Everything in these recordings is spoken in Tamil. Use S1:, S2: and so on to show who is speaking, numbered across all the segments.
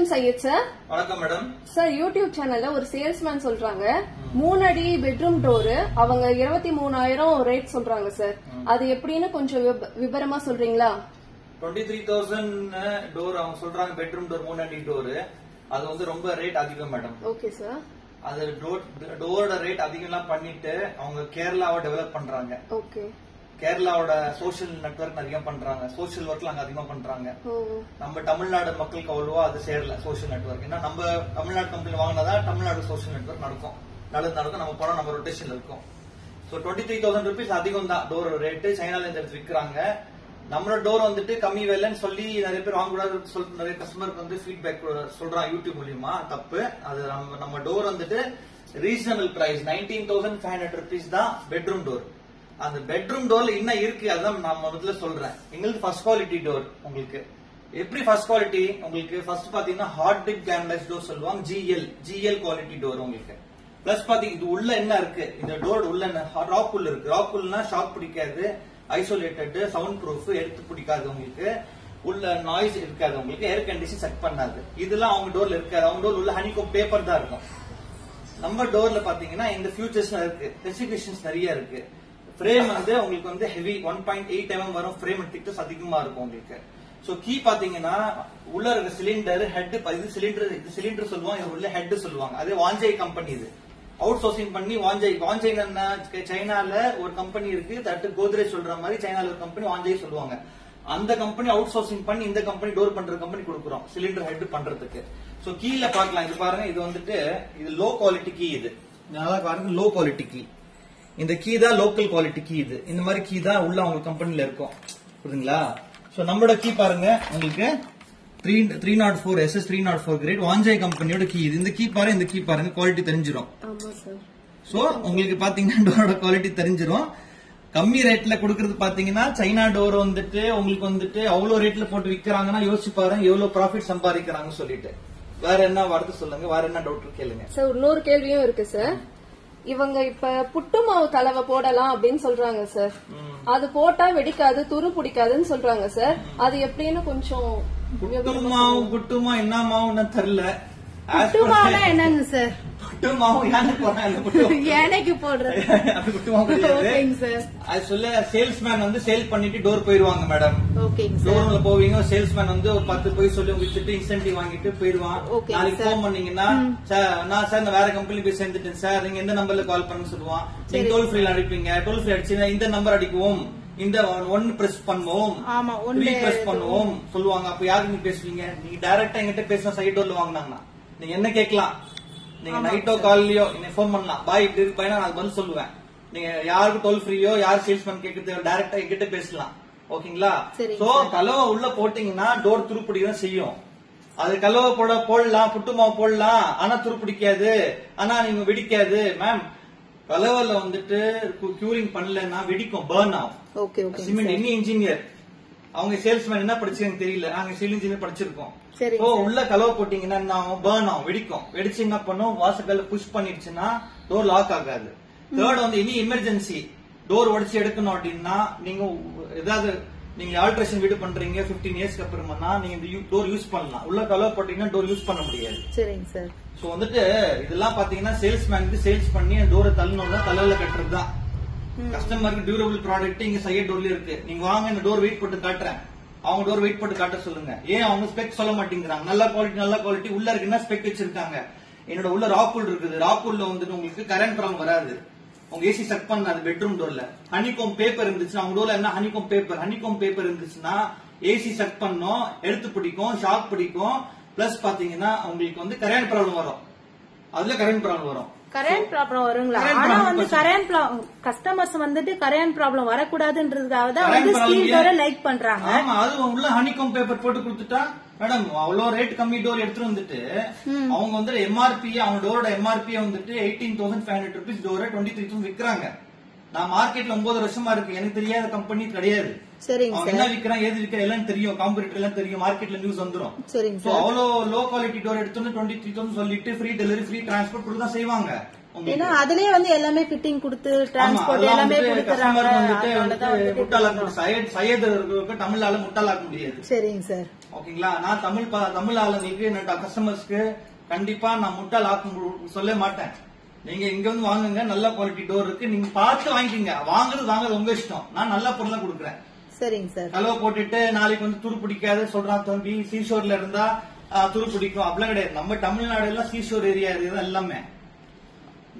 S1: வணக்கம் சையத் சார்.
S2: வணக்கம் மேடம்.
S1: சார் யூடியூப் சேனல்ல ஒரு சேல்ஸ்மேன் சொல்றாங்க 3 அடி பெட்ரூம் டோர் அவங்க 23,000 ரேட் சொல்றாங்க சார். அது எப்படின்னு கொஞ்சம் விபரமா சொல்றீங்களா?
S2: 23,000 டோர் அவங்க சொல்றாங்க. பெட்ரூம் டோர் 3 அடி டோர் அது வந்து ரொம்ப ரேட் அதிகம் மேடம்.
S1: Okay sir.
S2: அது டோரோட ரேட் அதிகம்லாம் பண்ணிட்டு அவங்க கேரளாவை டெவலப் பண்றாங்க.
S1: ஓகே.
S2: கேரளாவோட சோசியல் நெட்வொர்க் அதிகம் பண்றாங்க. சோசியல் ஒர்க்ல அங்க அதிகமா பண்றாங்க. நம்ம தமிழ்நாடு மக்களுக்கு அவ்வளவா அது சேரல சோசியல் நெட்வொர்க். ஏன்னா நம்ம தமிழ்நாடு கம்பெனி வாங்கினாதான் தமிழ்நாடு சோசியல் நெட்வொர்க் நடக்கும். நடக்கும். நம்ம போனா நம்ம ரொட்டேஷன்ல இருக்கும். சோ 23,000 rupees அதிகம் தான் டோர் ரேட். சைனால இந்த எடுத்து விற்கிறாங்க. நம்மளோட டோர் வந்துட்டு கம்மி விலைன்னு சொல்லி நிறைய பேர் வாங்கக்கூடாது நிறைய கஸ்டமருக்கு வந்து ஃபீட்பேக் சொல்றாங்க யூடியூப் மூலியமா. தப்பு. அது நம்ம டோர் வந்துட்டு ரீசனபிள் பிரைஸ் 19,500 rupees தான் பெட்ரூம் டோர். அந்த பெட்ரூம் டோர்ல என்ன இருக்கு அதான் நான் முதல்ல சொல்றேன். எங்களுக்கு ஃபர்ஸ்ட் குவாலிட்டி டோர். உங்களுக்கு எப்படி ஃபர்ஸ்ட் குவாலிட்டி? உங்களுக்கு ஃபர்ஸ்ட் பாத்தீங்கன்னா ஹார்ட் டிப் கேம்லெஸ் டோர் சொல்லுவாங்க. ஜிஎல் குவாலிட்டி டோர் உங்களுக்கு. பிளஸ் பாத்தீங்க இது உள்ள என்ன இருக்கு, இந்த டோர் உள்ள ராக் உள்ள இருக்கு. ராக் உள்ள ஷாக் பிடிக்காது, ஐசோலேட்டட், சவுண்ட் ப்ரூஃப், எடுத்து பிடிக்காது, உங்களுக்கு உள்ள நாய்ஸ் இருக்காது, உங்களுக்கு ஏர் கண்டிஷன் செட் பண்ணாது. இதெல்லாம் அவங்க டோர்ல இருக்காது. அவங்க டோர் உள்ள ஹனிகோம் பேப்பர் தான் இருக்கும். நம்ம டோர்ல பாத்தீங்கன்னா இந்த ஃபியூச்சர்ஸ் இருக்கு, ஸ்பெசிபிகேஷன்ஸ் நிறைய இருக்கு. ஃப்ரேம் வந்து உங்களுக்கு வந்து ஹெவி 1.8 mm வரும். ஃப்ரேம் திக்னஸ் அதிகமா இருக்கும் உங்களுக்கு. சோ கீ பாத்தீங்கன்னா உள்ள இருக்க சிலிண்டர் ஹெட், இது சிலிண்டர் சொல்லுவாங்க, இது உள்ள ஹெட் சொல்லுவாங்க. அதே வாஞ்சை கம்பெனி இது அவுட் சோர்சிங் பண்ணி வாஞ்சை சைனால ஒரு கம்பெனி இருக்கு. தட்டு கோத்ரேஜ் சொல்ற மாதிரி சைனால ஒரு கம்பெனி வாஞ்சை சொல்லுவாங்க. அந்த கம்பெனி அவுட் சோர்சிங் பண்ணி இந்த கம்பெனி டோர் பண்ற கம்பெனி கொடுக்குறோம் சிலிண்டர் ஹெட் பண்றதுக்கு. சோ கீழ பாக்கலாம். இது பாருங்க, இது வந்துட்டு இது லோ குவாலிட்டி கீ. இது நல்லா பாருங்க, லோ குவாலிட்டி கீ. இந்த கீ தான் லோக்கல் குவாலிட்டி கீ. இது இந்த மாதிரி கீ தான் உள்ள அவங்க கம்பெனில இருக்கும். புரியுதுங்களா? சோ நம்மளோட கீ பாருங்க, உங்களுக்கு 304 SS 304 கிரேட் வாஞ்சை கம்பெனியோட கீ. இது இந்த கீ பாருங்க, இந்த கீ பாருங்க, குவாலிட்டி தெரிஞ்சிடும். சோ உங்களுக்கு பாத்தீங்கன்னா டோரோட குவாலிட்டி தெரிஞ்சிடும். கம்மி ரேட்ல கொடுக்கறது பாத்தீங்கன்னா சைனா டோர் வந்துட்டு உங்களுக்கு வந்துட்டு அவ்வளவு ரேட்ல போட்டு விக்கிறாங்கன்னா யோசிச்சு பாருங்க எவ்வளவு ப்ராஃபிட் சம்பாதிக்கிறாங்கன்னு சொல்லிட்டு. வேற என்ன வார்த்தை சொல்லுங்க, வேற என்ன டவுட் கேளுங்க
S1: சார். இன்னொரு கேள்வியும் இருக்கு சார். இவங்க இப்ப புட்டு மாவு கலவை போடலாம் அப்படின்னு சொல்றாங்க சார். அது போட்டா வெடிக்காது, துரு பிடிக்காதுன்னு சொல்றாங்க சார். அது எப்படின்னு கொஞ்சம்
S2: புட்டு மாவு என்ன மாவுன்னு தெரியல.
S3: புட்டு மாவுனா என்னங்க சார்?
S2: புட்டு மாவு
S3: யானைக்கு போடுறது
S2: அது புட்டு மாவு கிடையாது. அது சொல்ல சேல்ஸ்மேன் வந்து சேல் பண்ணிட்டு டோர் போயிருவாங்க மேடம். டோர்ல போவீங்க, சேல்ஸ்மேன் வந்து ஒரு 10 போய் சொல்லி வித்துட்டு இன்சென்டிவ் வாங்கிட்டு போயிருவான். நாளைக்கு போன் பண்ணீங்கன்னா நான் சார் வேற கம்பெனி போய் சேர்ந்துட்டேன் சார், நீங்க எந்த நம்பர்ல கால் பண்ணு சொல்லுவான். நீங்க டோல் ஃப்ரீ அடிப்பீங்க. டோல் ஃப்ரீ அடிச்சுன்னா இந்த நம்பர் அடிக்குவோம், இந்த 1 பிரஸ் பண்ணுவோம், 3 பிரஸ் பண்ணுவோம் சொல்லுவாங்க. அப்ப யாருக்கு நீங்க பேசுவீங்க? நீங்க டைரக்டா எங்கிட்ட பேசினா சைட் டோர்ல வாங்கினாங்கன்னா நீங்க என்ன கேட்கலாம். நீங்க நைட்டோ காலையோ நீங்க போன் பண்ணலாம். பாய் இப்படி இருக்கு பையனா, நான் பதில் சொல்லுவேன். நீங்க யாருக்கு டோல் ஃப்ரீயோ யார் சேல்ஸ்மேன் கேட்கறது டைரக்டா எங்கிட்ட பேசலாம். ஓகேங்களா? சோ கலவை உள்ள போட்டீங்கன்னா டோர் துருப்பிடிதான் செய்யும். அது கலவை போடலாம், புட்டு மாவு போடலாம், ஆனா துருப்பிடிக்காது, ஆனா நீங்க வெடிக்காது. மேம் கலவைல வந்துட்டு கியூரிங் பண்ணலன்னா வெடிக்கும், பர்ன் ஆகும். சிமெண்ட் எனி இன்ஜினியர் அவங்க சேல்ஸ்மேன் என்ன படிச்சாங்க தெரியல, நாங்க சிவில் இன்ஜினியர் படிச்சிருக்கோம். உள்ள கலவை போட்டீங்கன்னா என்ன ஆகும்? பர்ன் ஆகும், வெடிக்கும். வெடிச்சு என்ன பண்ணும்? வாசக்கல்ல புஷ் பண்ணிடுச்சுன்னா டோர் லாக் ஆகாது. தேர்ட் வந்து எனி எமர்ஜென்சி டோர் உடைச்சு எடுக்கணும் அப்படின்னா நீங்க ஏதாவது நீங்க ஆல்ட்ரேஷன் வீடு பண்றீங்க 15 இயர்ஸ்க்கு அப்புறமா நீங்க இந்த டோர் யூஸ் பண்ணலாம். உள்ள கலவை போட்டீங்கன்னா டோர் யூஸ் பண்ண முடியாது.
S3: சரிங்க சார்.
S2: சோ வந்துட்டு இதெல்லாம் பாத்தீங்கன்னா சேல்ஸ்மேனுக்கு சேல்ஸ் பண்ணி டோரை தள்ளணும் தான், தலையில கட்டுறதுதான். கஸ்டமருக்கு டியூரபிள் ப்ராடக்ட் இங்க சைட் டோர்ல இருக்கு. நீங்க வாங்க இந்த டோர் வெயிட் போட்டு காட்டுறேன், அவங்க டோர் வெயிட் போட்டு காட்ட சொல்லுங்க. ஏன் அவங்க ஸ்பெக் சொல்ல மாட்டேங்கிறாங்க? நல்ல குவாலிட்டி உள்ள இருக்கு. என்ன ஸ்பெக் வச்சிருக்காங்க? என்னோட உள்ள ராக்கூல் இருக்குது. ராக்கூல்ல வந்துட்டு உங்களுக்கு கரண்ட் ப்ராப்ளம் வராது, உங்க ஏசி செட் பண்ணாது. பெட்ரூம் டோர்ல ஹனிகோம் பேப்பர் இருந்துச்சுன்னா அவங்க டோர்ல என்ன ஹனிகோம் பேப்பர் இருந்துச்சுன்னா ஏசி செட் பண்ணும், எடுத்து பிடிக்கும், ஷாக் பிடிக்கும். பிளஸ் பாத்தீங்கன்னா உங்களுக்கு வந்து கரண்ட் ப்ராப்ளம் வரும். அதுல கரண்ட் ப்ராப்ளம் வரும்.
S3: கரண்ட் ப்ராப்ளம் வருங்களா? ஆனா வந்து கரண்ட் கஸ்டமர்ஸ் வந்துட்டு கரண்ட் ப்ராப்ளம் வரக்கூடாதுன்றதுக்காக தான் வந்து ஸ்டீல் டோரை லைக் பண்றாங்க.
S2: ஆமா, அது உள்ள ஹனிகோம் பேப்பர் போட்டு கொடுத்துட்டா மேடம் அவ்வளவு ரேட் கம்மி டோர் எடுத்துட்டு வந்துட்டு அவங்க வந்து எம்ஆர்பி, அவங்க டோரோட எம்ஆர்பி வந்துட்டு 18,500 rupees டோரை 23,000 விற்கிறாங்க. நான் மார்க்கெட்ல 9 வருஷமா இருக்கு, எனக்கு தெரியாத கம்பெனி கிடையாது. அவங்க என்ன விற்கிறான் ஏது விற்கிறான் எல்லாம் தெரியும், காம்படிட்டர் எல்லாம் தெரியும், மார்க்கெட்ல நியூஸ் வந்துடும். அவ்வளவு லோ குவாலிட்டி டோர் எடுத்து 23,000 சொல்லிட்டு ஃப்ரீ டெலிவரி ஃப்ரீ டிரான்ஸ்போர்ட் தான் செய்வாங்க.
S3: ஏன்னா அதுலயே வந்து எல்லாமே ஃபிட்டிங் கொடுத்து டிரான்ஸ்போர்ட் எல்லாமே கொடுத்துறாங்க.
S2: முட்டாளாக்க தமிழ்நாடு முட்டாளாக்க முடியாது.
S3: சரிங்க சார்.
S2: ஓகேங்களா? நான் தமிழ் ஆளுங்களுக்கு என்னோட கஸ்டமர்ஸ்க்கு கண்டிப்பா நான் முட்டாள் ஆக்க சொல்ல மாட்டேன். நீங்க இங்க வந்து வாங்குங்க, நல்ல குவாலிட்டி டோர் இருக்கு, நீங்க பார்த்து வாங்கிக்கீங்க. வாங்குறது உங்க இஷ்டம். நான் நல்ல பொருளா கொடுக்குறேன்.
S3: சரிங்க சார்.
S2: கலவை போட்டுட்டு நாளைக்கு வந்து துரு பிடிக்காது சொல்றான் தம்பி, சீஷோர்ல இருந்தா துரு பிடிக்கும் அப்படிலாம் கிடையாது. நம்ம தமிழ்நாடு எல்லாம் சீஷோர் ஏரியா இதுதான் எல்லாமே.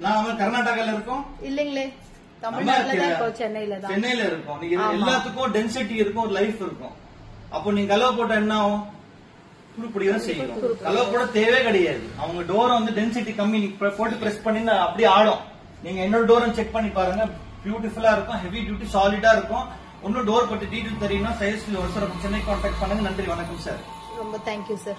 S2: நாம கர்நாடகால இருக்கோம்
S3: இல்லீங்களே, சென்னையில
S2: இருக்கும். நீங்க எல்லாத்துக்கும் டென்சிட்டி இருக்கும், ஒரு லைஃப் இருக்கும். அப்போ நீங்க கலவை போட்டா என்ன ஆகும்? துரு பிடிக்கதான் செய்யும். கலவை போட தேவையே கிடையாது. அவங்க டோரை வந்து டென்சிட்டி கம்மி, நீங்க போட்டு பிரஸ் பண்ணி அப்படியே ஆடும். நீங்க என்னோட டோரை செக் பண்ணி பாருங்க, பியூட்டிஃபுல்லா இருக்கும், ஹெவி டியூட்டி சாலிடா இருக்கும். இன்னும் டோர் பத்தி டீடைல் தெரியும்னா சைஸ்ல ஒரு சார் சென்னை கான்டாக்ட் பண்ணுங்க. நன்றி, வணக்கம் சார்.
S3: ரொம்ப தேங்க்யூ சார்.